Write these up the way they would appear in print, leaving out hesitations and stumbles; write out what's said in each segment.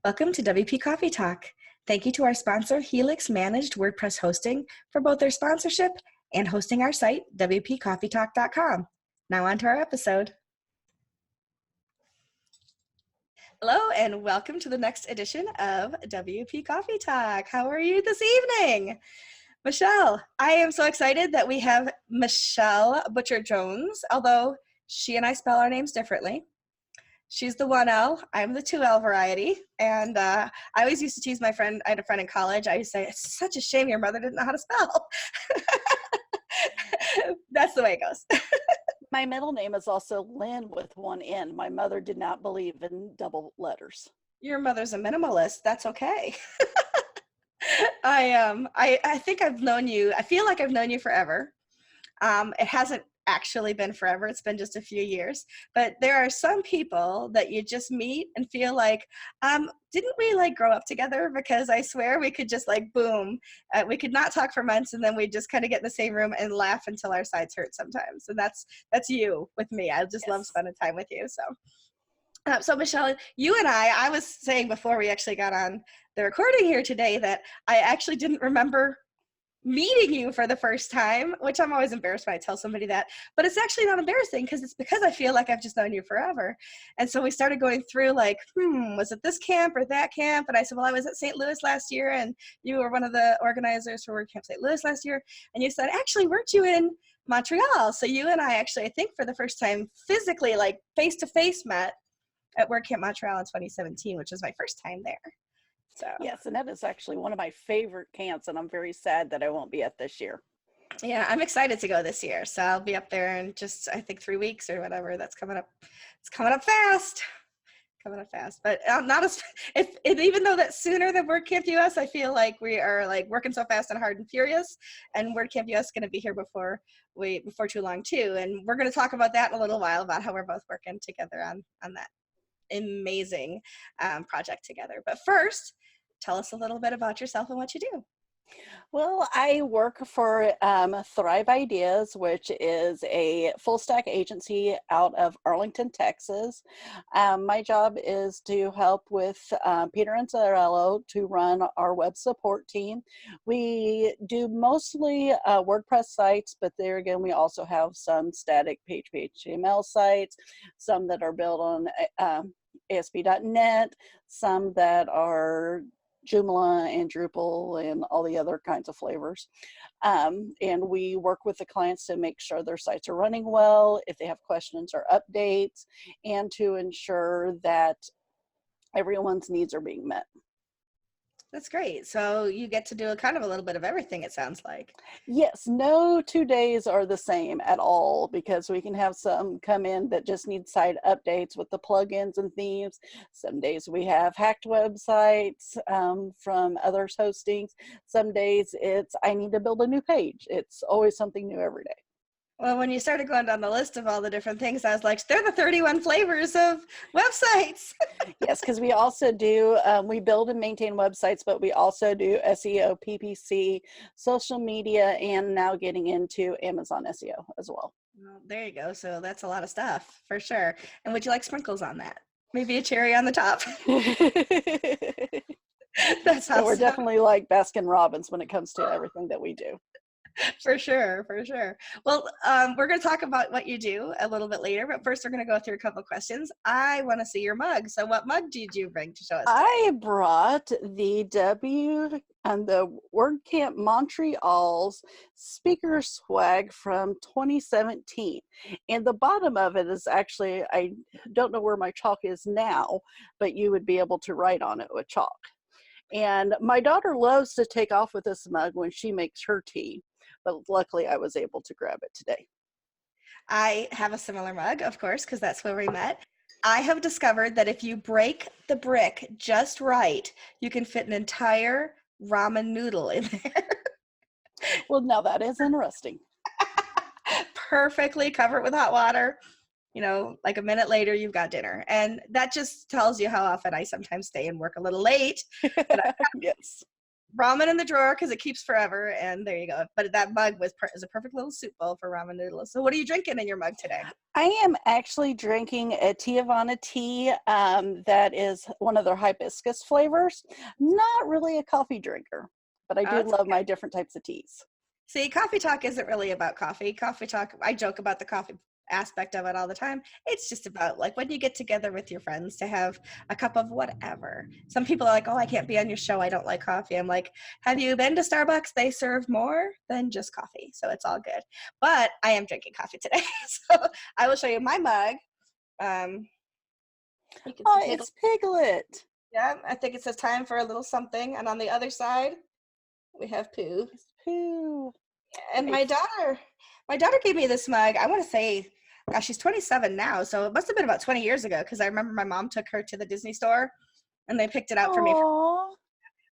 Welcome to WP Coffee Talk. Thank you to our sponsor, Helix Managed WordPress Hosting, for both their sponsorship and hosting our site, WPCoffeeTalk.com. Now on to our episode. Hello, and welcome to the next edition of WP Coffee Talk. How are you this evening? Michele, I am so excited that we have Michele Jones, although she and I spell our names differently. She's the 1L, I'm the 2L variety, and I always used to tease my friend. I had a friend in college. I used to say, it's such a shame your mother didn't know how to spell. That's the way it goes. My middle name is also Lynn with one N. My mother did not believe in double letters. Your mother's a minimalist. That's okay. I think I've known you. I feel like I've known you forever. It hasn't actually been forever. It's been just a few years. But there are some people that you just meet and feel like, didn't we like grow up together? Because I swear we could just like, boom, we could not talk for months and then we just kind of get in the same room and laugh until our sides hurt sometimes. And that's you with me. I just love spending time with you. So Michele, you and I was saying before we actually got on the recording here today that I actually didn't remember meeting you for the first time, which I'm always embarrassed when I tell somebody that, but it's actually not embarrassing because I feel like I've just known you forever. And so we started going through like, was it this camp or that camp? And I said, well, I was at St. Louis last year and you were one of the organizers for WordCamp St. Louis last year. And you said, actually, weren't you in Montreal? So you and I actually, I think for the first time physically, like face-to-face met at WordCamp Montreal in 2017, which was my first time there. So yes, and that is actually one of my favorite camps, and I'm very sad that I won't be at this year. Yeah, I'm excited to go this year. So I'll be up there in just, I think, 3 weeks or whatever. That's coming up. It's coming up fast. But not as even though that's sooner than WordCamp US, I feel like we are like working so fast and hard and furious, and WordCamp US is going to be here before too long too. And we're going to talk about that in a little while, about how we're both working together on that amazing project together. But first, tell us a little bit about yourself and what you do. Well, I work for Thrive Ideas, which is a full stack agency out of Arlington, Texas. My job is to help with Peter and Zarello to run our web support team. We do mostly WordPress sites, but there again, we also have some static PHP HTML sites, some that are built on ASP.NET, some that are Joomla and Drupal and all the other kinds of flavors. And we work with the clients to make sure their sites are running well, if they have questions or updates, and to ensure that everyone's needs are being met. That's great. So you get to do a kind of a little bit of everything, it sounds like. Yes, no 2 days are the same at all, because we can have some come in that just need site updates with the plugins and themes. Some days we have hacked websites from others' hostings. Some days it's I need to build a new page. It's always something new every day. Well, when you started going down the list of all the different things, I was like, they're the 31 flavors of websites. Yes, because we also do, we build and maintain websites, but we also do SEO, PPC, social media, and now getting into Amazon SEO as well. Well, there you go. So that's a lot of stuff for sure. And would you like sprinkles on that? Maybe a cherry on the top. That's awesome. So we're definitely like Baskin Robbins when it comes to everything that we do. For sure. Well, we're going to talk about what you do a little bit later, but first we're going to go through a couple of questions. I want to see your mug. So what mug did you bring to show us today? I brought the the WordCamp Montreal's speaker swag from 2017. And the bottom of it is actually, I don't know where my chalk is now, but you would be able to write on it with chalk. And my daughter loves to take off with this mug when she makes her tea. But luckily I was able to grab it today. I have a similar mug, of course, because that's where we met. I have discovered that if you break the brick just right, you can fit an entire ramen noodle in there. Well, now that is interesting. Perfectly, cover it with hot water. You know, like a minute later, you've got dinner. And that just tells you how often I sometimes stay and work a little late. Yes. ramen in the drawer because it keeps forever, and there you go. But that mug is a perfect little soup bowl for ramen noodles. So what are you drinking in your mug today? I am actually drinking a Tiavana tea that is one of their hibiscus flavors. Not really a coffee drinker, but I do It's love okay. my different types of teas. See, Coffee Talk isn't really about coffee. Coffee Talk, I joke about the coffee aspect of it all the time. It's just about like when you get together with your friends to have a cup of whatever. Some people are like, oh, I can't be on your show. I don't like coffee. I'm like, have you been to Starbucks? They serve more than just coffee. So it's all good. But I am drinking coffee today. So I will show you my mug. You can see Oh, Piglet. it's Piglet. Yeah, I think it says time for a little something. And on the other side, we have Pooh. It's Pooh. And my daughter gave me this mug. I want to say, gosh, she's 27 now, so it must have been about 20 years ago because I remember my mom took her to the Disney store and they picked it out for me. It Aww.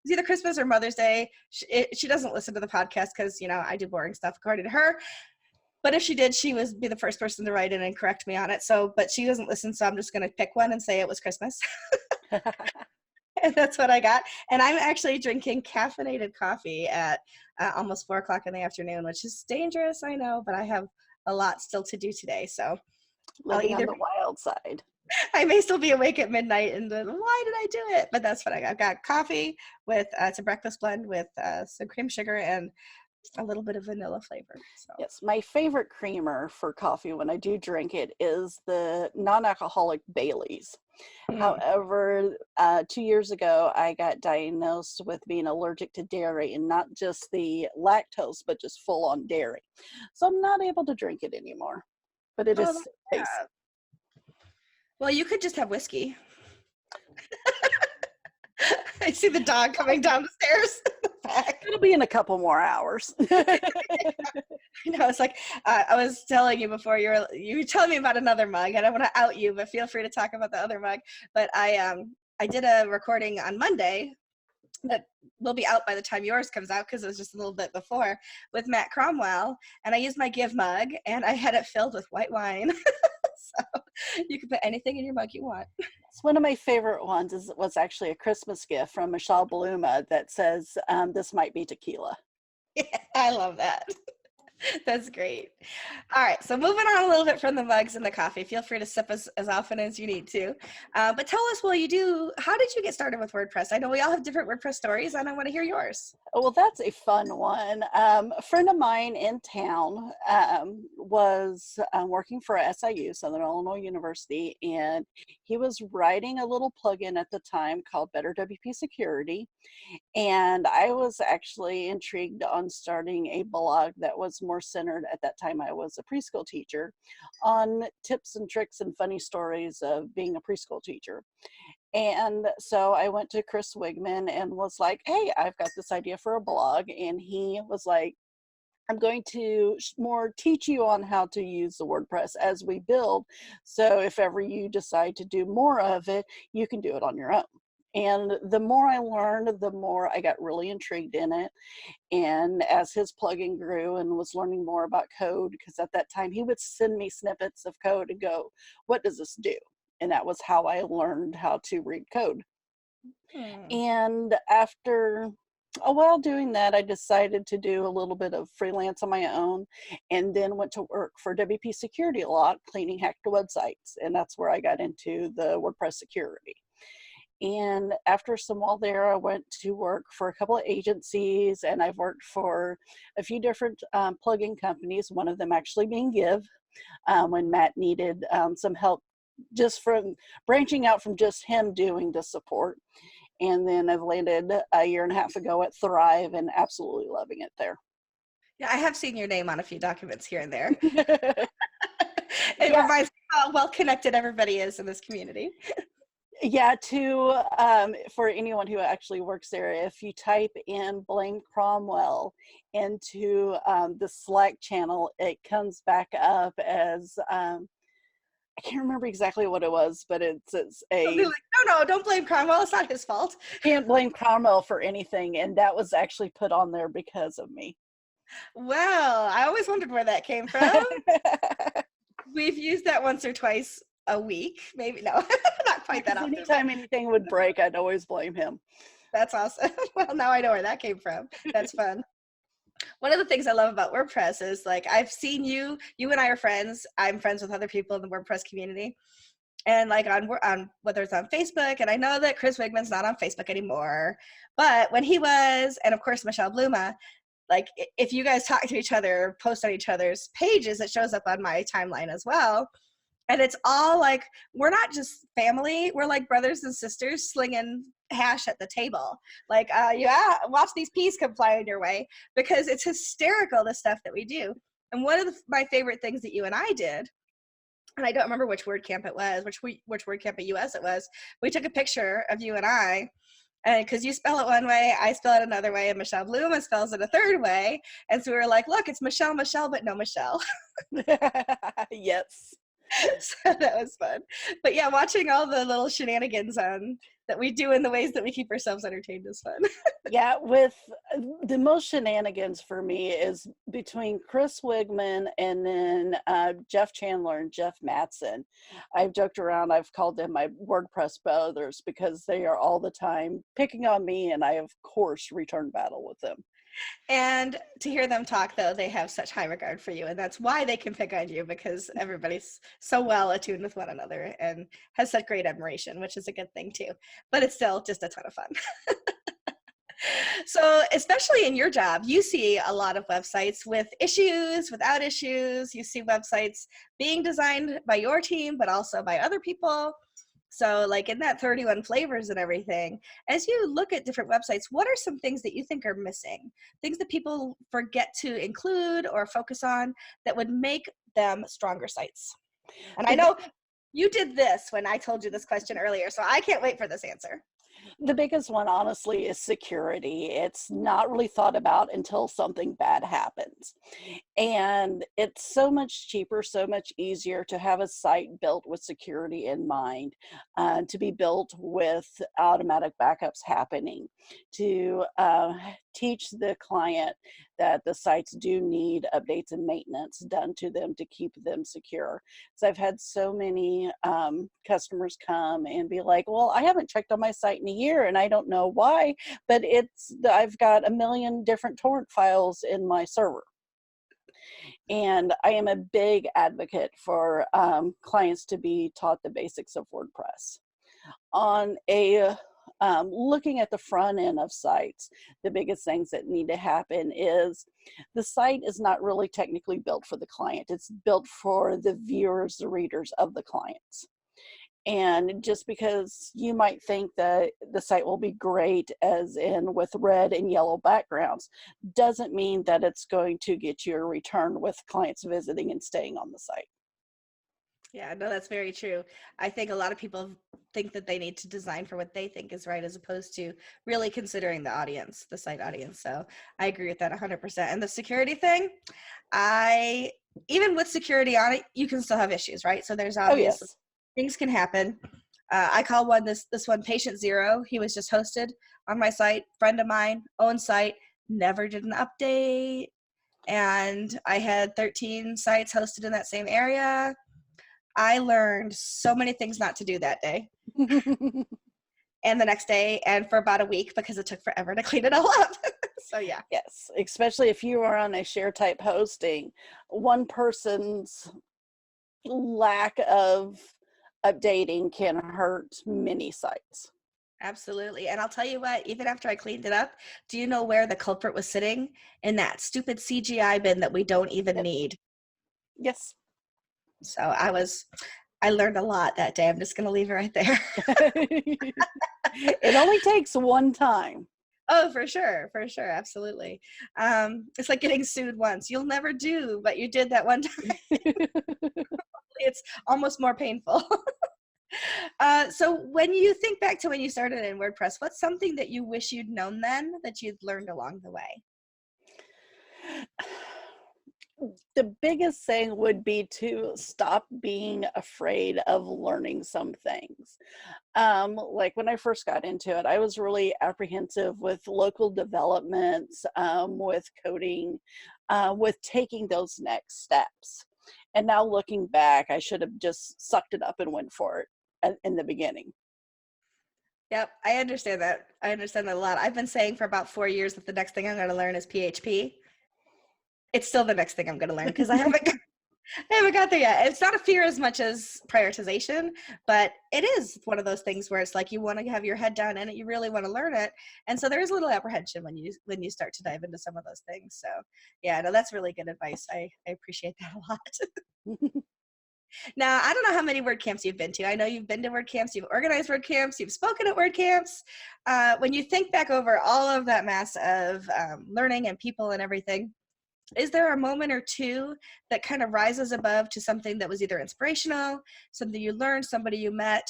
was either Christmas or Mother's Day. She doesn't listen to the podcast because, I do boring stuff according to her. But if she did, she would be the first person to write in and correct me on it. So, but she doesn't listen, so I'm just going to pick one and say it was Christmas. And that's what I got. And I'm actually drinking caffeinated coffee at almost 4 o'clock in the afternoon, which is dangerous, I know, but I have a lot still to do today. So Living on the wild side. I may still be awake at midnight and then, why did I do it? But that's what I got. I've got coffee with, it's a breakfast blend with some cream sugar and a little bit of vanilla flavor. So. Yes, my favorite creamer for coffee when I do drink it is the non-alcoholic Bailey's. However, 2 years ago, I got diagnosed with being allergic to dairy, and not just the lactose, but just full on dairy. So I'm not able to drink it anymore, but it is tasty. Well, you could just have whiskey. I see the dog coming down the stairs. It'll be in a couple more hours. I know, it's like I was telling you before, you were telling me about another mug. I don't want to out you, but feel free to talk about the other mug. But I did a recording on Monday that will be out by the time yours comes out because it was just a little bit before with Matt Cromwell, and I used my Give mug and I had it filled with white wine. So you can put anything in your mug you want. It's one of my favorite ones was actually a Christmas gift from Michelle Bluma that says, this might be tequila. Yeah, I love that. That's great. All right, so moving on a little bit from the mugs and the coffee, feel free to sip as often as you need to. But tell us, how did you get started with WordPress? I know we all have different WordPress stories, and I want to hear yours. Oh, well, that's a fun one. A friend of mine in town was working for SIU, Southern Illinois University, and he was writing a little plugin at the time called Better WP Security. And I was actually intrigued on starting a blog that was more centered, at that time I was a preschool teacher, on tips and tricks and funny stories of being a preschool teacher. And so I went to Chris Wigman and was like, hey, I've got this idea for a blog. And he was like, I'm going to more teach you on how to use the WordPress as we build. So if ever you decide to do more of it, you can do it on your own. And the more I learned, the more I got really intrigued in it. And as his plugin grew and was learning more about code, because at that time he would send me snippets of code and go, what does this do? And that was how I learned how to read code. And after a while doing that, I decided to do a little bit of freelance on my own, and then went to work for WP Security a lot, cleaning hacked websites. And that's where I got into the WordPress security. And after some while there, I went to work for a couple of agencies, and I've worked for a few different plugin companies, one of them actually being Give, when Matt needed some help just from branching out from just him doing the support. And then I've landed a year and a half ago at Thrive and absolutely loving it there. Yeah, I have seen your name on a few documents here and there. It reminds me how well connected everybody is in this community. Yeah, for anyone who actually works there, if you type in Blame Cromwell into the Slack channel, it comes back up as, I can't remember exactly what it was, but it's Like, no, don't blame Cromwell. It's not his fault. Can't blame Cromwell for anything. And that was actually put on there because of me. Well, I always wondered where that came from. We've used that once or twice a week, maybe. No, not quite that often. Anytime anything would break, I'd always blame him. That's awesome. Well, now I know where that came from. That's fun. One of the things I love about WordPress is like I've seen you and I are friends. I'm friends with other people in the WordPress community. And like on whether it's on Facebook, and I know that Chris Wigman's not on Facebook anymore, but when he was, and of course Michelle Bluma, like if you guys talk to each other, post on each other's pages, it shows up on my timeline as well. And it's all like, we're not just family, we're like brothers and sisters slinging hash at the table. Like, yeah, watch these peas come flying your way, because it's hysterical, the stuff that we do. And one of my favorite things that you and I did, and I don't remember which WordCamp it was, which WordCamp at US it was, we took a picture of you and I, and because you spell it one way, I spell it another way, and Michelle Bluma spells it a third way. And so we were like, look, it's Michelle, but no Michelle. Yes. So that was fun. But yeah, watching all the little shenanigans that we do in the ways that we keep ourselves entertained is fun. Yeah, with the most shenanigans for me is between Chris Wigman and then Jeff Chandler and Jeff Matson. I've joked around, I've called them my WordPress brothers because they are all the time picking on me, and I, of course, return battle with them. And to hear them talk, though, they have such high regard for you, and that's why they can pick on you, because everybody's so well attuned with one another and has such great admiration, which is a good thing too. But it's still just a ton of fun. So especially in your job, you see a lot of websites with issues, without issues. You see websites being designed by your team, but also by other people. So like in that 31 flavors and everything, as you look at different websites, what are some things that you think are missing? Things that people forget to include or focus on that would make them stronger sites? And I know you did this when I told you this question earlier, so I can't wait for this answer. The biggest one, honestly, is security. It's not really thought about until something bad happens. And it's so much cheaper, so much easier to have a site built with security in mind, to be built with automatic backups happening, to teach the client that the sites do need updates and maintenance done to them to keep them secure. So I've had so many customers come and be like, well, I haven't checked on my site in a year and I don't know why, but I've got a million different torrent files in my server. And I am a big advocate for clients to be taught the basics of WordPress. On a looking at the front end of sites, the biggest things that need to happen is the site is not really technically built for the client. It's built for the viewers, the readers of the clients. And just because you might think that the site will be great, as in with red and yellow backgrounds, doesn't mean that it's going to get you a return with clients visiting and staying on the site. Yeah, no, that's very true. I think a lot of people think that they need to design for what they think is right, as opposed to really considering the audience, the site audience. So I agree with that 100%. And the security thing, even with security on it, you can still have issues, right? So there's obviously things can happen. I call this one Patient Zero. He was just hosted on my site, friend of mine, own site, never did an update. And I had 13 sites hosted in that same area. I learned so many things not to do that day and the next day and for about a week, because it took forever to clean it all up. So yeah. Yes, especially if you are on a share type hosting, one person's lack of updating can hurt many sites. Absolutely. And I'll tell you what, even after I cleaned it up, do you know where the culprit was sitting? In that stupid CGI bin that we don't even need. Yes. So I learned a lot that day. I'm just going to leave it right there. It only takes one time. Oh, for sure. Absolutely. It's like getting sued once. You'll never do, but you did that one time. It's almost more painful. So when you think back to when you started in WordPress, what's something that you wish you'd known then that you'd learned along the way? The biggest thing would be to stop being afraid of learning some things. Like when I first got into it, I was really apprehensive with local developments, with coding, with taking those next steps. And now looking back, I should have just sucked it up and went for it in the beginning. Yep, I understand that. I understand that a lot. I've been saying for about 4 years that the next thing I'm going to learn is PHP. It's still the next thing I'm going to learn because I haven't got there yet. It's not a fear as much as prioritization, but it is one of those things where it's like you want to have your head down in it, you really want to learn it, and so there is a little apprehension when you start to dive into some of those things. So, yeah, no, that's really good advice. I appreciate that a lot. Now, I don't know how many WordCamps you've been to. I know you've been to WordCamps, you've organized WordCamps, you've spoken at WordCamps. When you think back over all of that mass of learning and people and everything, is there a moment or two that kind of rises above to something that was either inspirational, something you learned, somebody you met?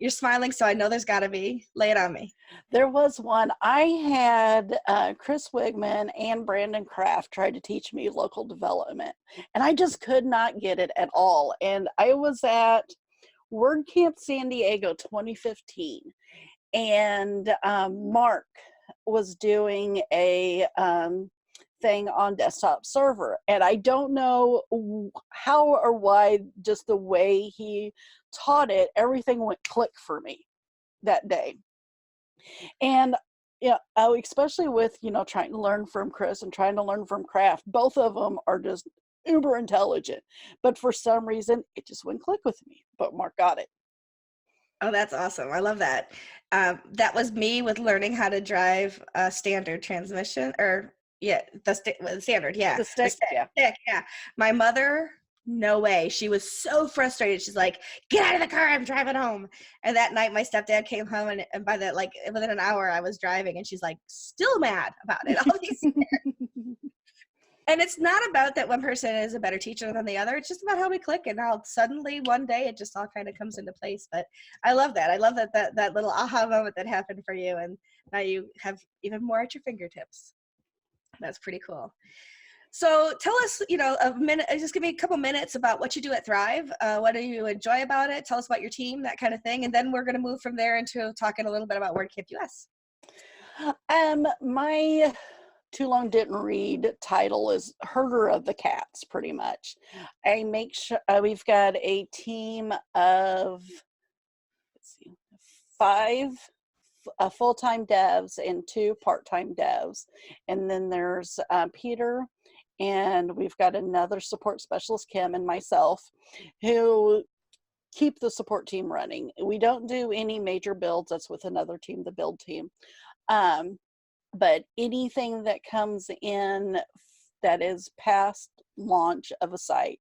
You're smiling, so I know there's got to be. Lay it on me. There was one. I had Chris Wigman and Brandon Kraft try to teach me local development, and I just could not get it at all. And I was at WordCamp San Diego 2015, and Mark was doing a thing on desktop server, and I don't know how or why, just the way he taught it, everything went click for me that day. And yeah, especially with, trying to learn from Chris and trying to learn from Kraft, both of them are just uber intelligent, but for some reason it just wouldn't click with me, but Mark got it. Oh, that's awesome. I love that. That was me with learning how to drive a standard transmission, or yeah, the standard, yeah. The stick, yeah. Stick, yeah. My mother, no way. She was so frustrated. She's like, get out of the car, I'm driving home. And that night my stepdad came home, and by the, like, within an hour I was driving, and she's like, still mad about it. All these And it's not about that one person is a better teacher than the other. It's just about how we click, and how suddenly one day it just all kind of comes into place. But I love that. I love that little aha moment that happened for you, and now you have even more at your fingertips. That's pretty cool. So tell us, a minute, just give me a couple minutes about what you do at Thrive. What do you enjoy about it? Tell us about your team, that kind of thing. And then we're going to move from there into talking a little bit about WordCamp US. My too long didn't read title is herder of the cats, pretty much. I make sure we've got a team of, let's see, 5 full-time devs and 2 part-time devs, and then there's Peter, and we've got another support specialist, Kim, and myself, who keep the support team running. We don't do any major builds. That's with another team, the build team. But anything that comes in that is past launch of a site,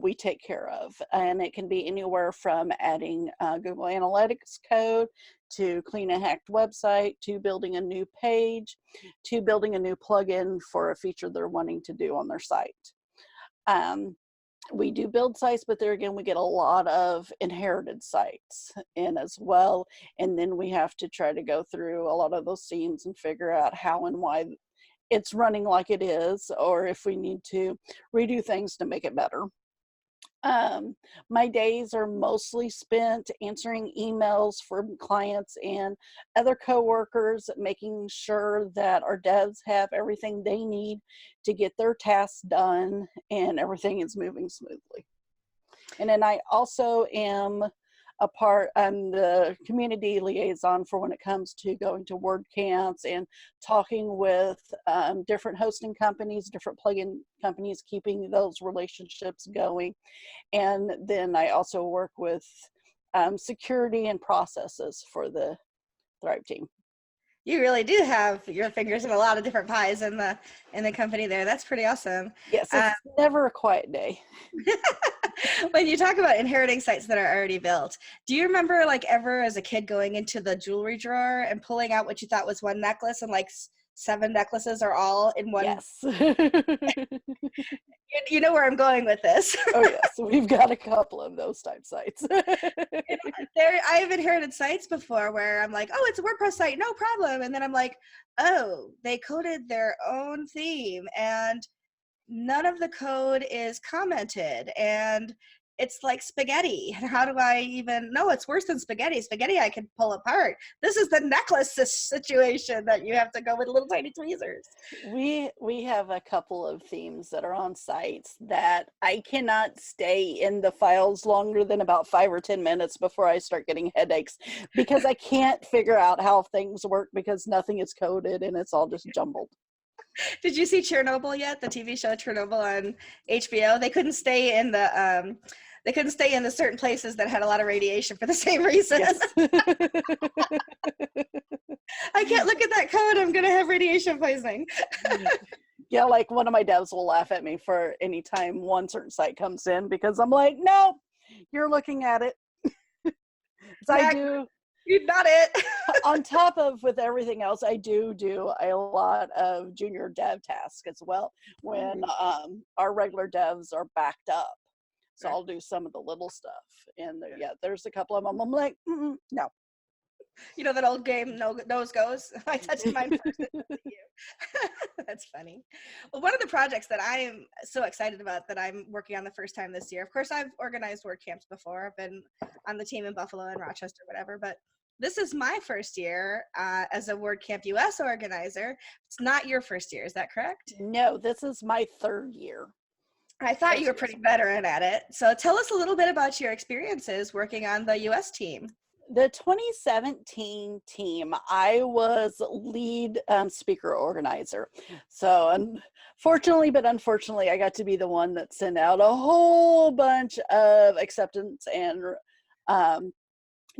we take care of. And it can be anywhere from adding Google Analytics code, to clean a hacked website, to building a new page, to building a new plugin for a feature they're wanting to do on their site. We do build sites, but there again, we get a lot of inherited sites in as well. And then we have to try to go through a lot of those seams and figure out how and why it's running like it is, or if we need to redo things to make it better. My days are mostly spent answering emails from clients and other coworkers, making sure that our devs have everything they need to get their tasks done and everything is moving smoothly. And then I also am I'm the community liaison for when it comes to going to WordCamps and talking with different hosting companies, different plugin companies, keeping those relationships going. And then I also work with security and processes for the Thrive team. You really do have your fingers in a lot of different pies in the company there. That's pretty awesome. Yes, it's never a quiet day. When you talk about inheriting sites that are already built, do you remember, like, ever as a kid going into the jewelry drawer and pulling out what you thought was one necklace, and like 7 necklaces are all in one? Yes. You know where I'm going with this. Oh yes, we've got a couple of those type sites. I've inherited sites before where I'm like, oh, it's a WordPress site, no problem. And then I'm like, oh, they coded their own theme and none of the code is commented, and it's like spaghetti. And how do I even, no, it's worse than spaghetti. Spaghetti I can pull apart. This is the necklace situation that you have to go with little tiny tweezers. We have a couple of themes that are on sites that I cannot stay in the files longer than about 5 or 10 minutes before I start getting headaches, because I can't figure out how things work because nothing is coded and it's all just jumbled. Did you see Chernobyl yet? The TV show Chernobyl on HBO. They couldn't stay in the certain places that had a lot of radiation for the same reason. Yes. I can't look at that code. I'm gonna have radiation poisoning. Yeah, like one of my devs will laugh at me for any time one certain site comes in because I'm like, no, you're looking at it. I do. You're not it. On top of with everything else, I do a lot of junior dev tasks as well when our regular devs are backed up. So I'll do some of the little stuff. And there's a couple of them. I'm like, no. You know that old game, nose goes? I touched mine first. You. That's funny. Well, one of the projects that I am so excited about that I'm working on the first time this year, of course, I've organized WordCamps before. I've been on the team in Buffalo and Rochester, whatever, but this is my first year as a WordCamp US organizer. It's not your first year, is that correct? No, this is my 3rd year. I thought you were pretty veteran at it. So tell us a little bit about your experiences working on the US team. The 2017 team, I was lead speaker organizer. So unfortunately, I got to be the one that sent out a whole bunch of acceptance and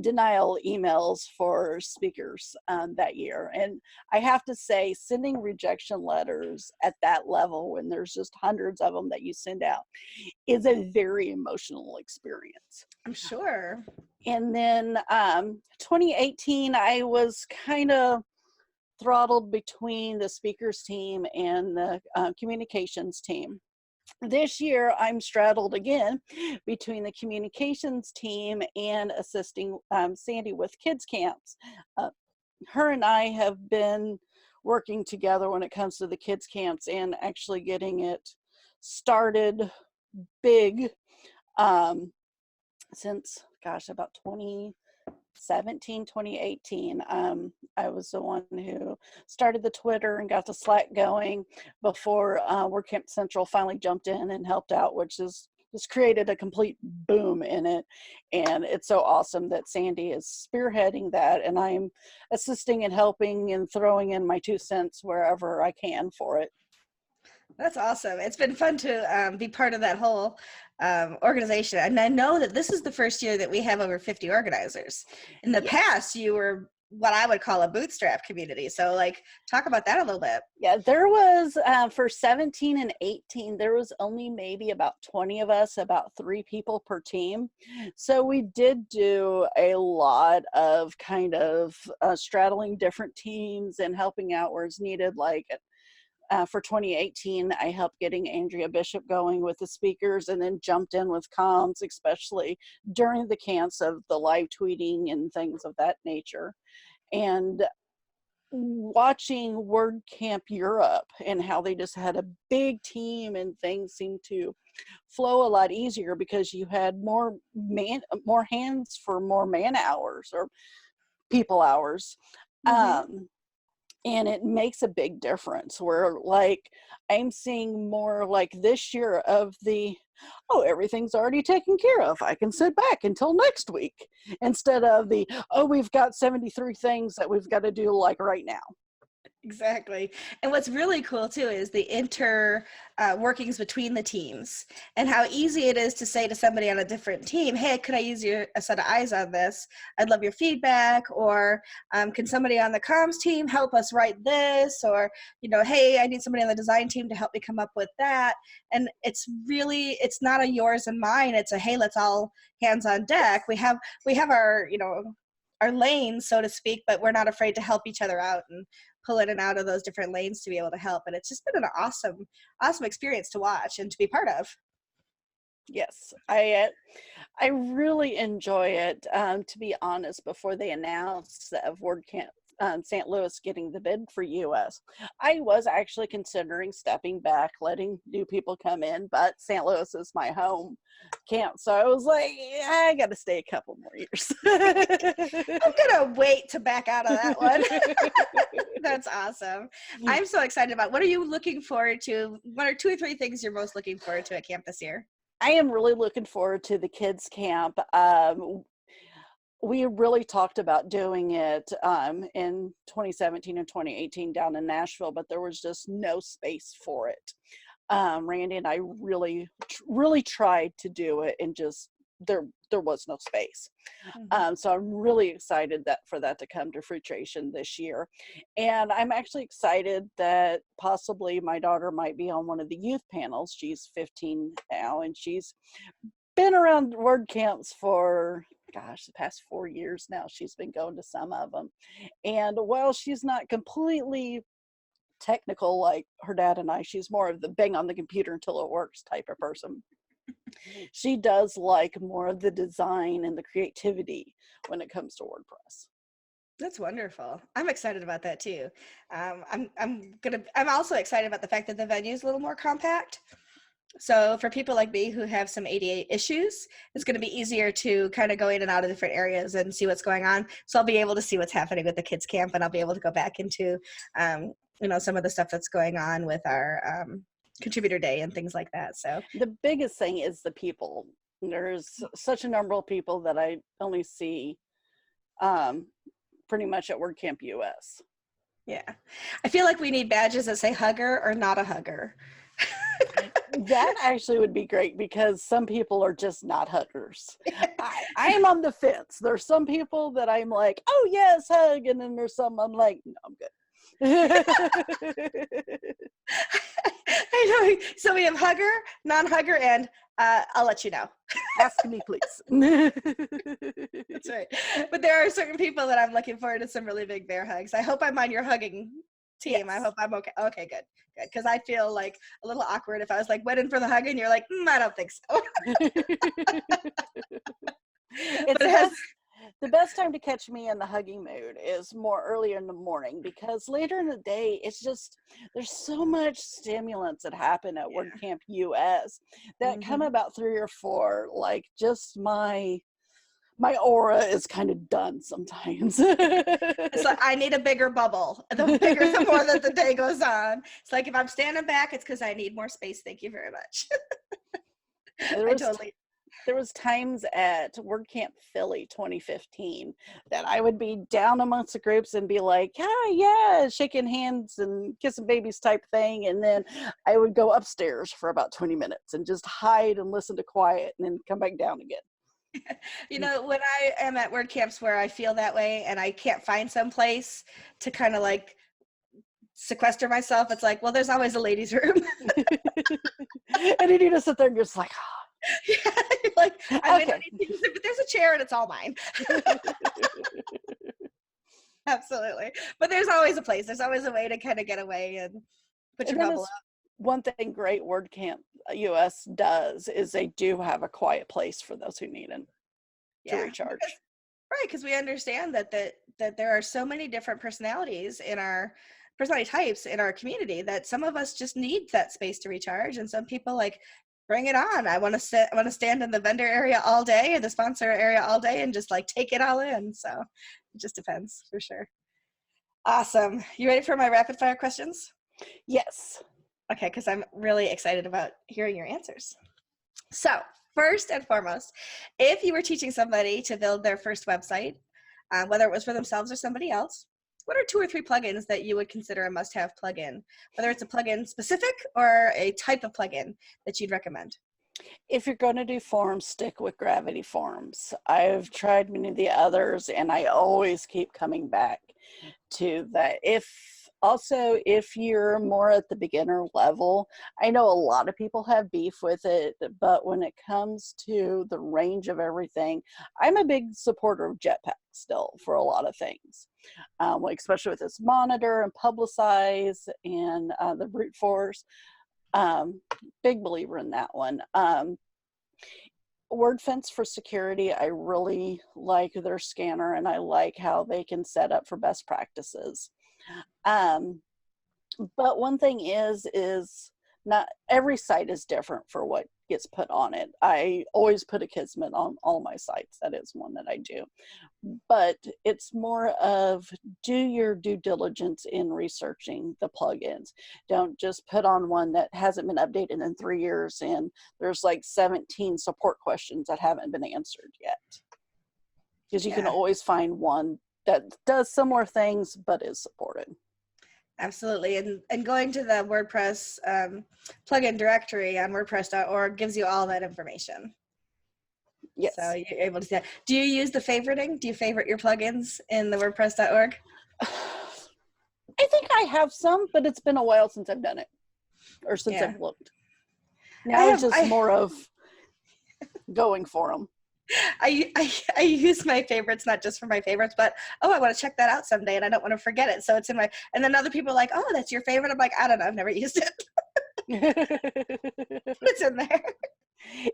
denial emails for speakers that year. And I have to say, sending rejection letters at that level when there's just hundreds of them that you send out is a very emotional experience. I'm sure. And then 2018, I was kind of throttled between the speakers team and the communications team. This year, I'm straddled again between the communications team and assisting Sandy with kids camps. Her and I have been working together when it comes to the kids camps and actually getting it started big since, about 2017, 2018. I was the one who started the Twitter and got the Slack going before WordCamp Central finally jumped in and helped out, which has created a complete boom in it. And it's so awesome that Sandy is spearheading that, and I'm assisting and helping and throwing in my 2 cents wherever I can for it. That's awesome. It's been fun to be part of that whole organization. And I know that this is the first year that we have over 50 organizers. In the past, you were what I would call a bootstrap community. So talk about that a little bit. Yeah, there was, for 17 and 18, there was only maybe about 20 of us, about 3 people per team. So we did do a lot of kind of straddling different teams and helping out where it's needed. For 2018, I helped getting Andrea Bishop going with the speakers and then jumped in with comms, especially during the camps of the live tweeting and things of that nature. And watching WordCamp Europe and how they just had a big team and things seemed to flow a lot easier because you had more hands for more man hours or people hours. Mm-hmm. And it makes a big difference where I'm seeing more this year of everything's already taken care of. I can sit back until next week instead of we've got 73 things that we've got to do right now. Exactly. And what's really cool too is the workings between the teams and how easy it is to say to somebody on a different team, hey, could I use a set of eyes on this? I'd love your feedback. Or can somebody on the comms team help us write this? Or, hey, I need somebody on the design team to help me come up with that. And it's not a yours and mine. It's a, hey, let's all hands on deck. We have our, our lanes, so to speak, but we're not afraid to help each other out and pull in and out of those different lanes to be able to help. And it's just been an awesome experience to watch and to be part of. Yes, I really enjoy it. To be honest, before they announced of WordCamp St. Louis getting the bid for US. I was actually considering stepping back, letting new people come in, but St. Louis is my home camp. So I was like, I got to stay a couple more years. I'm going to wait to back out of that one. That's awesome. I'm so excited about, what are you looking forward to? What are 2 or 3 things you're most looking forward to at camp this year? I am really looking forward to the kids camp. We really talked about doing it in 2017 and 2018 down in Nashville, but there was just no space for it. Randy and I really tried to do it, and just there was no space. So I'm really excited for that to come to fruition this year. And I'm actually excited that possibly my daughter might be on one of the youth panels. She's 15 now, and she's been around WordCamps for, gosh, the past 4 years now. She's been going to some of them. And while she's not completely technical like her dad and I, she's more of the bang on the computer until it works type of person. She does like more of the design and the creativity when it comes to WordPress. That's wonderful. I'm excited about that too. I'm also excited about the fact that the venue is a little more compact. So for people like me who have some ADA issues, it's going to be easier to kind of go in and out of different areas and see what's going on. So I'll be able to see what's happening with the kids camp, and I'll be able to go back into, some of the stuff that's going on with our contributor day and things like that. So the biggest thing is the people. There's such a number of people that I only see pretty much at WordCamp US. Yeah. I feel like we need badges that say hugger or not a hugger. That actually would be great, because some people are just not huggers. I am on the fence. There's some people that I'm like, oh yes, hug, and then there's some I'm like, no, I'm good. I know. So we have hugger, non-hugger, and I'll let you know. Ask me, please. That's right. But there are certain people that I'm looking forward to some really big bear hugs. I hope I'm on your hugging team. Yes. I hope I'm okay. Okay, good. Because I feel like a little awkward if I was like waiting for the hug and you're like, I don't think so. The best time to catch me in the hugging mood is more earlier in the morning, because later in the day, it's just, there's so much stimulants that happen at WordCamp US that come about 3 or 4, like just my aura is kind of done sometimes. It's like, I need a bigger bubble. The more that the day goes on. It's like, if I'm standing back, it's because I need more space. Thank you very much. There was times at WordCamp Philly 2015 that I would be down amongst the groups and be like, yeah, shaking hands and kissing babies type thing. And then I would go upstairs for about 20 minutes and just hide and listen to quiet and then come back down again. When I am at WordCamps where I feel that way and I can't find some place to kind of like sequester myself, it's like, well, there's always a ladies' room. And you need to sit there and you're just like, yeah, like, but there's a chair and it's all mine. Absolutely. But there's always a place. There's always a way to kind of get away and put your bubble up. One thing great WordCamp US does is they do have a quiet place for those who need it to recharge. Right, because we understand that there are so many different personality types in our community that some of us just need that space to recharge, and some people like, bring it on. I want to stand in the vendor area all day and the sponsor area all day and just like take it all in. So it just depends for sure. Awesome. You ready for my rapid fire questions? Yes. Okay, because I'm really excited about hearing your answers. So first and foremost, if you were teaching somebody to build their first website, whether it was for themselves or somebody else, what are 2 or 3 plugins that you would consider a must-have plugin, whether it's a plugin specific or a type of plugin that you'd recommend? If you're going to do forms, stick with Gravity Forms. I've tried many of the others, and I always keep coming back to that. If you're more at the beginner level, I know a lot of people have beef with it, but when it comes to the range of everything, I'm a big supporter of Jetpack still for a lot of things, like especially with this monitor and publicize and the brute force. Big believer in that one. WordFence for security, I really like their scanner, and I like how they can set up for best practices. But one thing is not every site is different for what gets put on it. I always put a Kismet on all my sites. That is one that I do. But it's more of do your due diligence in researching the plugins. Don't just put on one that hasn't been updated in 3 years and there's like 17 support questions that haven't been answered yet. Because you can always find one that does similar things but is supported. Absolutely. And going to the WordPress plugin directory on WordPress.org gives you all that information. Yes. So you're able to see that. Do you use the favoriting? Do you favorite your plugins in the WordPress.org? I think I have some, but it's been a while since I've done it or since I've looked. Now it's just more of going for them. I use my favorites not just for my favorites, but I want to check that out someday and I don't want to forget it. So it's in my, and then other people are like, oh, that's your favorite. I'm like, I don't know, I've never used it. It's in there.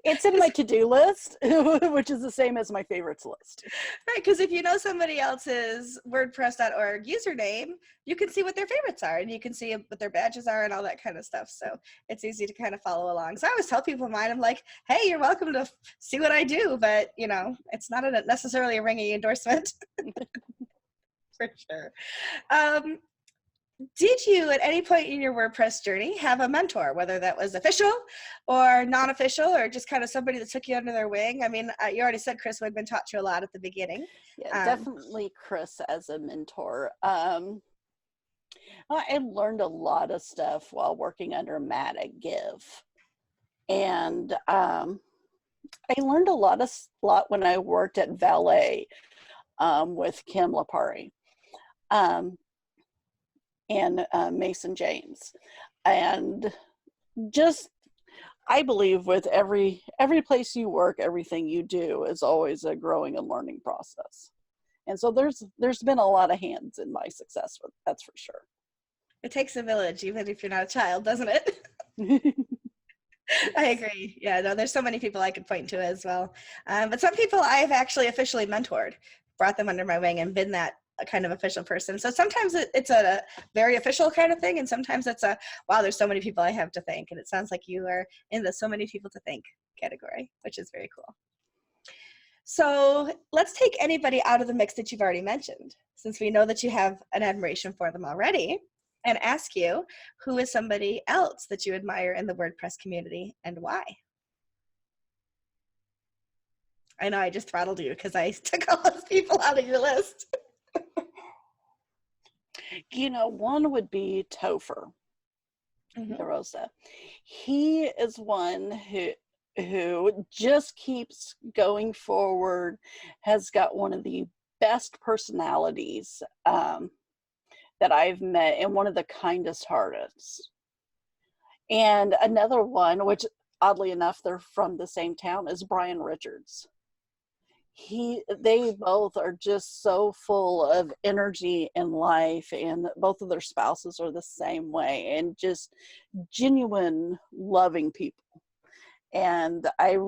It's in my to-do list, which is the same as my favorites list. Right, because if you know somebody else's WordPress.org username, you can see what their favorites are and you can see what their badges are and all that kind of stuff. So it's easy to kind of follow along. So I always tell people mine, I'm like, hey, you're welcome to see what I do, but it's not necessarily a ringing endorsement. For sure. Did you at any point in your WordPress journey have a mentor, whether that was official or non-official or just kind of somebody that took you under their wing? I mean, you already said Chris Wigman taught you a lot at the beginning. Yeah, definitely Chris as a mentor. I learned a lot of stuff while working under Matt at Give. And I learned a lot when I worked at Valet with Kim Lapari. And Mason James. And just, I believe with every place you work, everything you do is always a growing and learning process. And so there's been a lot of hands in my success, that's for sure. It takes a village, even if you're not a child, doesn't it? I agree. Yeah, no, there's so many people I could point to as well. But some people I've actually officially mentored, brought them under my wing and been that a kind of official person. So sometimes it's a very official kind of thing. And sometimes it's wow, there's so many people I have to thank. And it sounds like you are in the so many people to thank category, which is very cool. So let's take anybody out of the mix that you've already mentioned, since we know that you have an admiration for them already, and ask you, who is somebody else that you admire in the WordPress community and why? I know I just throttled you because I took all those people out of your list. One would be Topher Rosa. He is one who just keeps going forward, has got one of the best personalities that I've met and one of the kindest hearts. And another one, which oddly enough, they're from the same town, is Brian Richards. They both are just so full of energy and life, and both of their spouses are the same way, and just genuine loving people. And I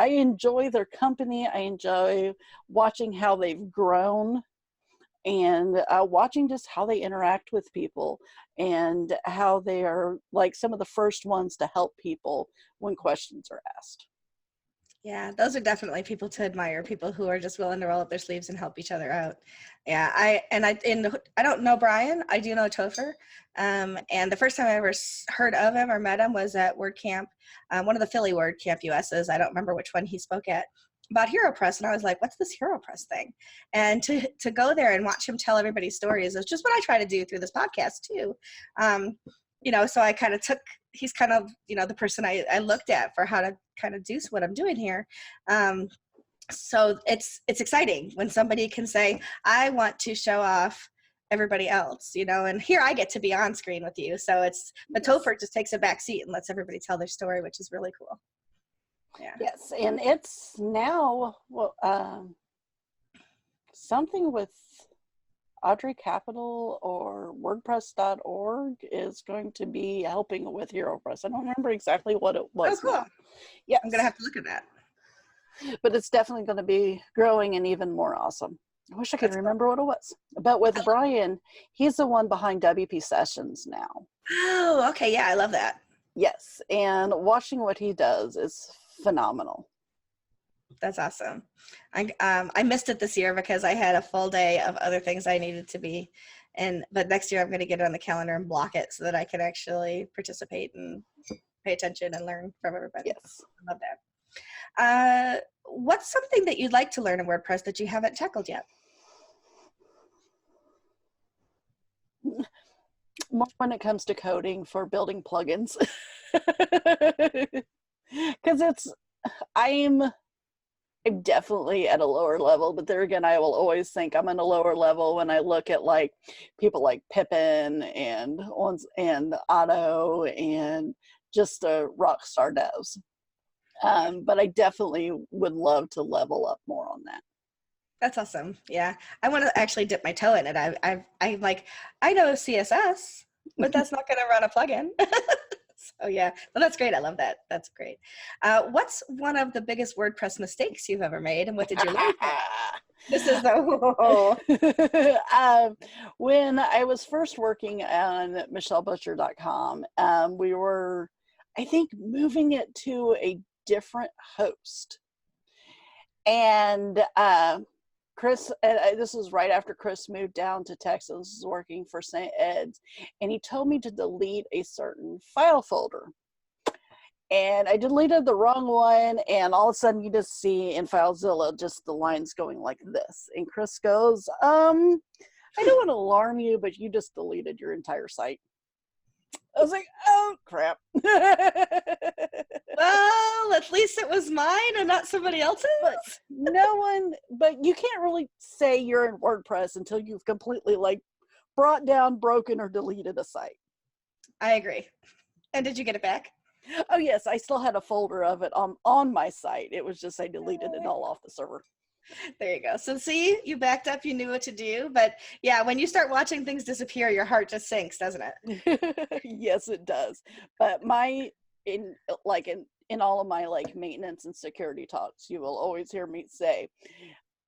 enjoy their company. I enjoy watching how they've grown and watching just how they interact with people and how they are like some of the first ones to help people when questions are asked. Yeah, those are definitely people to admire, people who are just willing to roll up their sleeves and help each other out. Yeah, I don't know Brian, I do know Topher. And the first time I ever heard of him or met him was at WordCamp, one of the Philly WordCamp US's. I don't remember which one he spoke at, about HeroPress. And I was like, what's this HeroPress thing? And to go there and watch him tell everybody's stories is just what I try to do through this podcast too. So I kind of he's kind of, the person I looked at for how to kind of do what I'm doing here. So it's exciting when somebody can say, I want to show off everybody else, and here I get to be on screen with you. So but Topher just takes a back seat and lets everybody tell their story, which is really cool. Yeah. Yes. And it's now something with Audrey Capital or WordPress.org is going to be helping with HeroPress. I don't remember exactly what it was. Oh, cool. Yeah, I'm going to have to look at that. But it's definitely going to be growing and even more awesome. I wish I could That's cool. remember what it was. But with Brian, he's the one behind WP Sessions now. Oh, okay. Yeah, I love that. Yes, and watching what he does is phenomenal. That's awesome. I missed it this year because I had a full day of other things I needed to be, but next year I'm going to get it on the calendar and block it so that I can actually participate and pay attention and learn from everybody. Yes. I love that. What's something that you'd like to learn in WordPress that you haven't tackled yet? More when it comes to coding for building plugins. Because I'm definitely at a lower level, but there again, I will always think I'm on a lower level when I look at like people like Pippin and Otto and just rock star devs. But I definitely would love to level up more on that. That's awesome. Yeah, I want to actually dip my toe in it. I'm like, I know CSS, but that's not going to run a plugin. So yeah, well, that's great. I love that. That's great. What's one of the biggest WordPress mistakes you've ever made, and what did you learn from it? This is the when I was first working on MichelleButcher.com, we were, I think, moving it to a different host. And Chris, this was right after Chris moved down to Texas, working for St. Ed's, and he told me to delete a certain file folder. And I deleted the wrong one, and all of a sudden you just see in FileZilla just the lines going like this. And Chris goes, I don't want to alarm you, but you just deleted your entire site. I was like, oh, crap. Well, at least it was mine and not somebody else's. But you can't really say you're in WordPress until you've completely like brought down, broken, or deleted a site. I agree. And did you get it back? Oh yes, I still had a folder of it on my site. It was just I deleted it all off the server. There you go. So see, you backed up, you knew what to do. But yeah, when you start watching things disappear, your heart just sinks, doesn't it? Yes, it does. But in all of my like maintenance and security talks, you will always hear me say,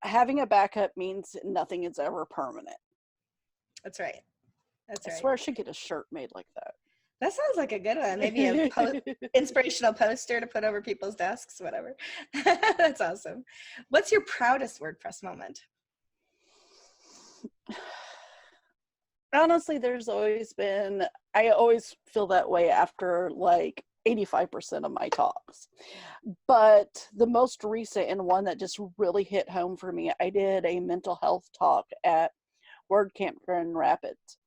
having a backup means nothing is ever permanent. That's right. That's right. I swear I should get a shirt made like that. That sounds like a good one. Maybe a inspirational poster to put over people's desks, whatever. That's awesome. What's your proudest WordPress moment? Honestly, I always feel that way after like 85% of my talks. But the most recent and one that just really hit home for me, I did a mental health talk at WordCamp Grand Rapids.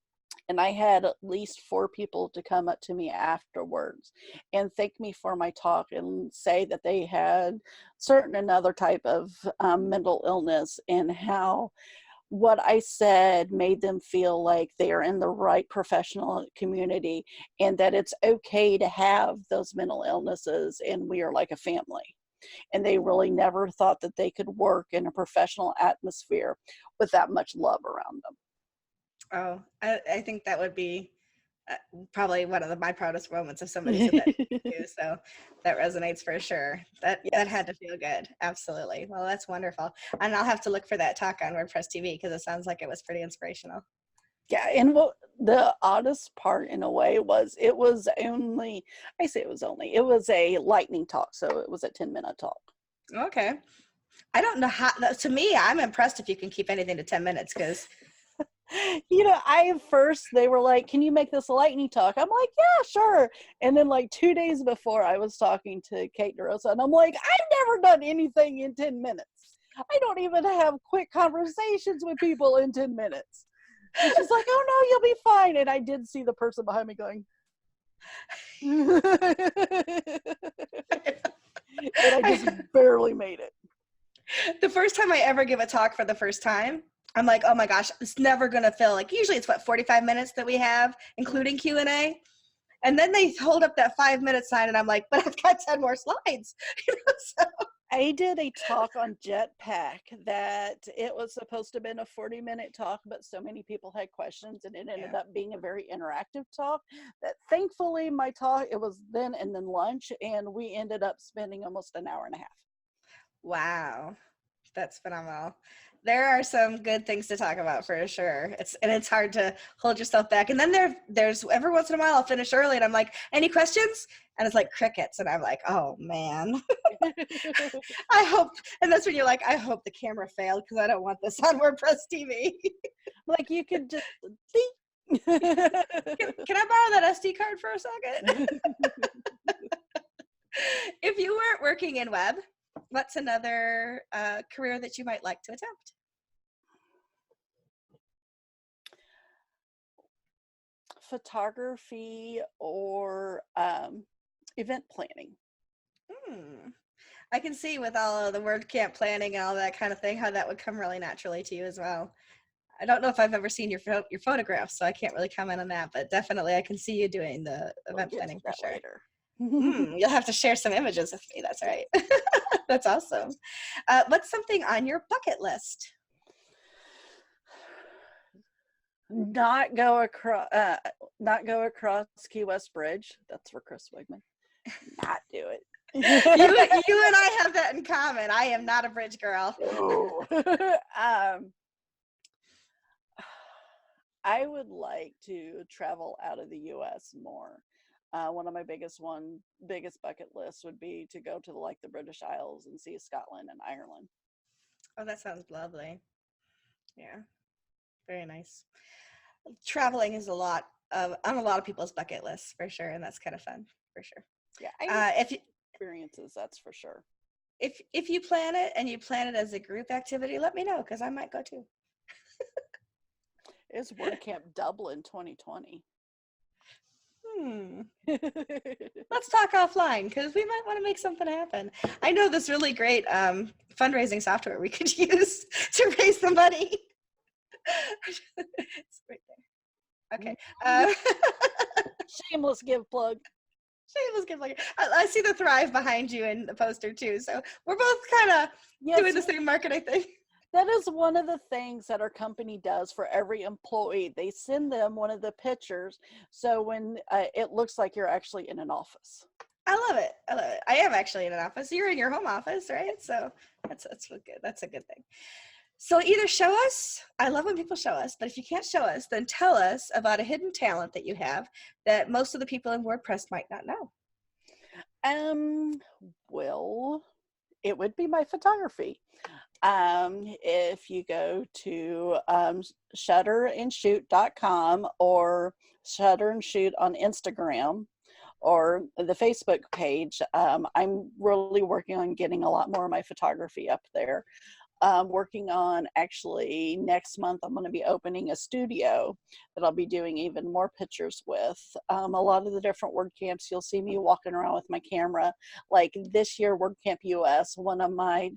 And I had at least 4 people to come up to me afterwards and thank me for my talk and say that they had certain another type of mental illness, and how what I said made them feel like they are in the right professional community and that it's okay to have those mental illnesses and we are like a family. And they really never thought that they could work in a professional atmosphere with that much love around them. Oh, I think that would be probably one of my proudest moments if somebody said that too. So that resonates for sure. That had to feel good. Absolutely. Well, that's wonderful. And I'll have to look for that talk on WordPress TV because it sounds like it was pretty inspirational. Yeah, and what the oddest part in a way was it was a lightning talk, so it was a 10-minute talk. Okay. I don't know how, to me, I'm impressed if you can keep anything to 10 minutes because they were like, can you make this a lightning talk? I'm like, yeah, sure. And then like 2 days before, I was talking to Kate DeRosa, and I'm like, I've never done anything in 10 minutes. I don't even have quick conversations with people in 10 minutes. And she's like, oh no, you'll be fine. And I did see the person behind me going, and I just barely made it. The first time I ever give a talk for the first time, I'm like, oh my gosh, it's never going to fill. Like usually it's 45 minutes that we have, including Q&A. And then they hold up that 5-minute sign and I'm like, but I've got 10 more slides. So. I did a talk on Jetpack that it was supposed to have been a 40-minute talk, but so many people had questions and it ended up being a very interactive talk that thankfully it was then and then lunch, and we ended up spending almost an hour and a half. Wow. That's phenomenal. There are some good things to talk about for sure. It's hard to hold yourself back. And then there's every once in a while I'll finish early and I'm like, any questions? And it's like crickets. And I'm like, oh man. I hope, and that's when you're like, I hope the camera failed because I don't want this on WordPress TV. Like you could just Can I borrow that SD card for a second? If you weren't working in web, what's another career that you might like to attempt? Photography or event planning. I can see with all of the WordCamp planning and all that kind of thing, how that would come really naturally to you as well. I don't know if I've ever seen your photographs, so I can't really comment on that, but definitely I can see you doing the event planning for sure. Later. You'll have to share some images with me. That's right. That's awesome. What's something on your bucket list? Not go across Key West Bridge. That's for Chris Wigman. Not do it. You and I have that in common. I am not a bridge girl. I would like to travel out of the U.S. more. One of my biggest bucket lists would be to go to the British Isles and see Scotland and Ireland. Oh, that sounds lovely. Yeah, very nice. Traveling is on a lot of people's bucket lists for sure, and that's kind of fun for sure. Yeah, experiences, that's for sure. If you plan it and you plan it as a group activity, let me know because I might go too. It's WordCamp Dublin 2020. Let's talk offline because we might want to make something happen. I know this really great fundraising software we could use to raise the money. It's right there. Okay. Shameless give plug. Shameless give plug. I see the Thrive behind you in the poster too. So we're both kind of doing the same marketing thing. That is one of the things that our company does for every employee. They send them one of the pictures, so when it looks like you're actually in an office. I love it. I am actually in an office. You're in your home office, right? So that's good. That's a good thing. So either show us, I love when people show us, but if you can't show us, then tell us about a hidden talent that you have that most of the people in WordPress might not know. Well, it would be my photography. If you go to shutterandshoot.com or Shutter and Shoot on Instagram or the Facebook page, I'm really working on getting a lot more of my photography up there. Working on, actually next month I'm going to be opening a studio that I'll be doing even more pictures with. A lot of the different WordCamps you'll see me walking around with my camera. Like this year WordCamp US, one of my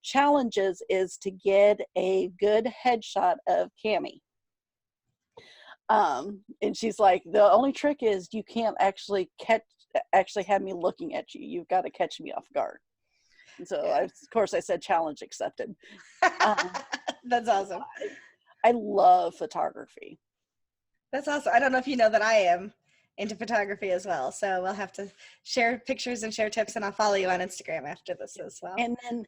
challenges is to get a good headshot of Cami. And she's like, the only trick is you can't actually have me looking at you. You've got to catch me off guard. And so, of course, I said challenge accepted. That's awesome. I love photography. That's awesome. I don't know if you know that I am into photography as well. So we'll have to share pictures and share tips, and I'll follow you on Instagram after this as well. And then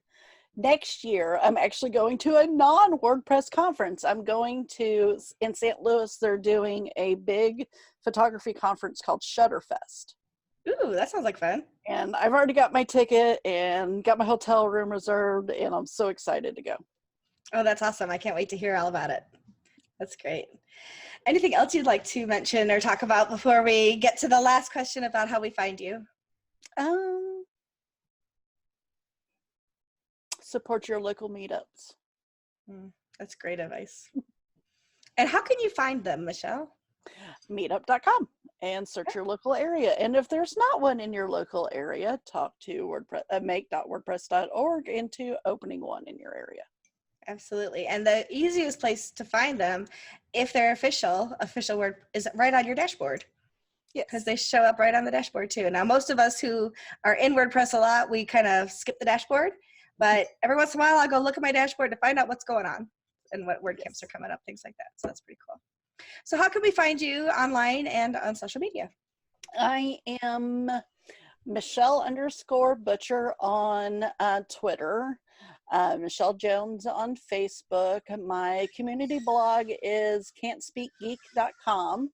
next year, I'm actually going to a non-WordPress conference. I'm going to, in St. Louis, they're doing a big photography conference called Shutterfest. Ooh, that sounds like fun. And I've already got my ticket and got my hotel room reserved, and I'm so excited to go. Oh, that's awesome. I can't wait to hear all about it. That's great. Anything else you'd like to mention or talk about before we get to the last question about how we find you? Support your local meetups. That's great advice. And how can you find them, Michelle? Meetup.com and search your local area. And if there's not one in your local area, talk to make.wordpress.org into opening one in your area. Absolutely. And the easiest place to find them, if they're official word, is right on your dashboard. Yeah, because they show up right on the dashboard too. Now, most of us who are in WordPress a lot, we kind of skip the dashboard. But every once in a while, I'll go look at my dashboard to find out what's going on and what WordCamps are coming up, things like that. So that's pretty cool. So how can we find you online and on social media? I am Michelle _Butcher on Twitter. Michele Jones on Facebook. My community blog is can'tspeakgeek.com.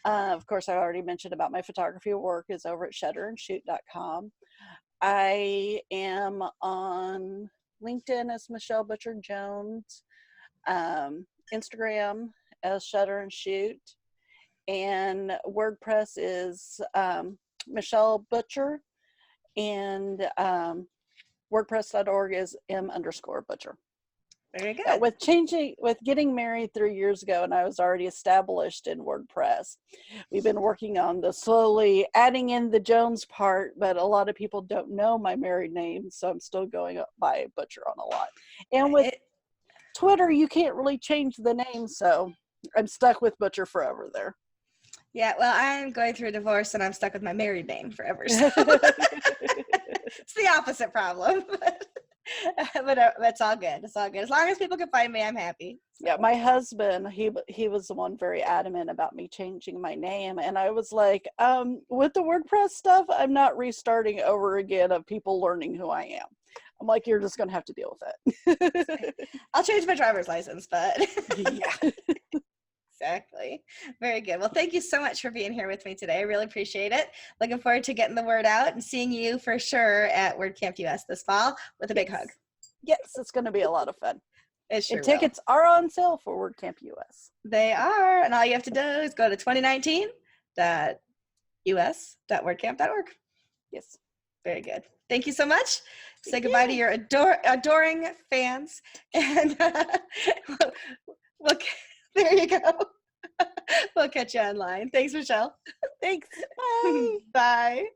Of course, I already mentioned about my photography work is over at shutterandshoot.com. I am on LinkedIn as Michele Butcher Jones, Instagram as Shutter and Shoot, and WordPress is Michele Butcher, and WordPress.org is m_Butcher. Very good. With getting married 3 years ago, and I was already established in WordPress, we've been working on the slowly adding in the Jones part, but a lot of people don't know my married name, so I'm still going up by Butcher on a lot. And with Twitter, you can't really change the name, so I'm stuck with Butcher forever there. Yeah, well, I'm going through a divorce and I'm stuck with my married name forever. So. It's the opposite problem. But that's all good. It's all good. As long as people can find me, I'm happy. So. Yeah, my husband, he was the one very adamant about me changing my name. And I was like, with the WordPress stuff, I'm not restarting over again of people learning who I am. I'm like, you're just going to have to deal with it. I'll change my driver's license, but. Yeah. Exactly. Very good. Well, thank you so much for being here with me today. I really appreciate it. Looking forward to getting the word out and seeing you for sure at WordCamp US this fall with a big hug. Yes, it's going to be a lot of fun. It sure and tickets are on sale for WordCamp US. They are. And all you have to do is go to 2019.us.wordcamp.org. Yes. Very good. Thank you so much. Say goodbye to your adoring fans. And there you go. We'll catch you online. Thanks, Michele. Thanks. Bye. Bye.